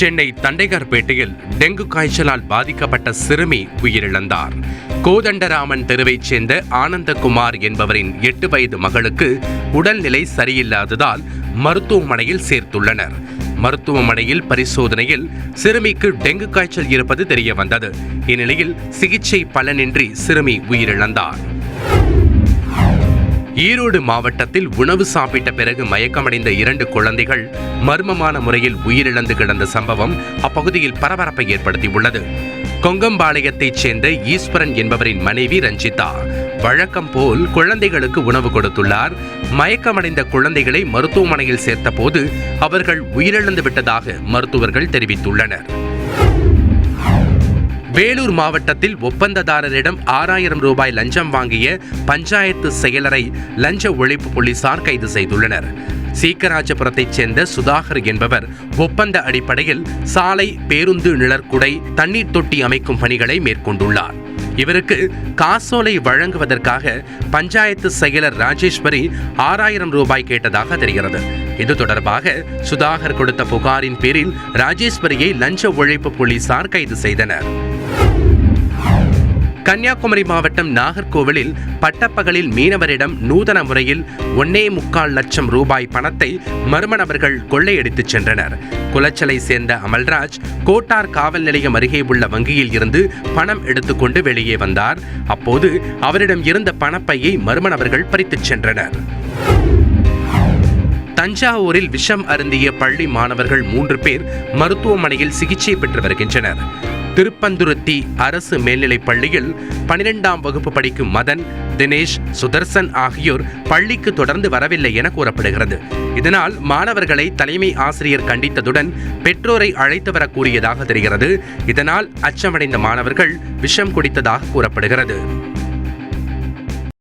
Chennai தண்டையார்பேட்டையில் dengue காய்ச்சலால் பாதிக்கப்பட்ட சிறுமி உயிரிழந்தார். கோதண்டராமன் தெருவைச் சேர்ந்த ஆனந்தகுமார் என்பவரின் 8 வயது மகளுக்கு உடல்நிலை சரியில்லாததால் மருத்துவமனையில் சேர்த்துள்ளனர். மருத்துவமனையில் பரிசோதனையில் சிறுமிக்கு டெங்கு காய்ச்சல் இருப்பது தெரியவந்தது. இந்நிலையில் சிகிச்சை பலனின்றி சிறுமி உயிரிழந்தார். ஈரோடு மாவட்டத்தில் உணவு சாப்பிட்ட பிறகு மயக்கமடைந்த 2 குழந்தைகள் மர்மமான முறையில் உயிரிழந்து கிடந்த சம்பவம் அப்பகுதியில் பரபரப்பை ஏற்படுத்தியுள்ளது. கொங்கம்பாளையத்தைச் சேர்ந்த ஈஸ்வரன் என்பவரின் மனைவி ரஞ்சிதா வழக்கம் போல் குழந்தைகளுக்கு உணவு கொடுத்துள்ளார். மயக்கமடைந்த குழந்தைகளை மருத்துவமனையில் சேர்த்தபோது அவர்கள் உயிரிழந்து விட்டதாக மருத்துவர்கள் தெரிவித்துள்ளனர். வேலூர் மாவட்டத்தில் ஒப்பந்ததாரரிடம் 6000 ரூபாய் லஞ்சம் வாங்கிய பஞ்சாயத்து செயலரை லஞ்ச ஒழிப்பு போலீசார் கைது செய்துள்ளனர். சீக்கராஜபுரத்தைச் சேர்ந்த சுதாகர் என்பவர் ஒப்பந்த அடிப்படையில் சாலை, பேருந்து நிழற்குடை, தண்ணீர் தொட்டி அமைக்கும் பணிகளை மேற்கொண்டுள்ளார். இவருக்கு காசோலை வழங்குவதற்காக பஞ்சாயத்து செயலர் ராஜேஸ்வரி 6000 ரூபாய் கேட்டதாக தெரிகிறது. இது தொடர்பாக சுதாகர் கொடுத்த புகாரின் பேரில் ராஜேஸ்வரியை லஞ்ச ஒழிப்பு போலீசார் கைது செய்தனர். கன்னியாகுமரி மாவட்டம் நாகர்கோவிலில் பட்டப்பகலில் மீனவரிடம் நூதன முறையில் 1.25 லட்சம் ரூபாய் பணத்தை மர்ம நபர்கள் கொள்ளையடித்துச் சென்றனர். குளச்சலை சேர்ந்த அமல்ராஜ் கோட்டார் காவல் நிலையம் அருகே உள்ள வங்கியில் இருந்து பணம் எடுத்துக்கொண்டு வெளியே வந்தார். அப்போது அவரிடம் இருந்த பணப்பையை மர்ம நபர்கள் பறித்துச் சென்றனர். தஞ்சாவூரில் விஷம் அருந்திய பள்ளி மாணவர்கள் 3 பேர் மருத்துவமனையில் சிகிச்சை பெற்று வருகின்றனர். திருப்பந்துருத்தி அரசு மேல்நிலைப் பள்ளியில் 12ஆம் வகுப்பு படிக்கும் மதன், தினேஷ், சுதர்சன் ஆகியோர் பள்ளிக்கு தொடர்ந்து வரவில்லை என கூறப்படுகிறது. இதனால் மாணவர்களை தலைமை ஆசிரியர் கண்டித்ததுடன் பெற்றோரை அழைத்து வர கூறியதாக தெரிகிறது. இதனால் அச்சமடைந்த மாணவர்கள் விஷம் குடித்ததாக கூறப்படுகிறது.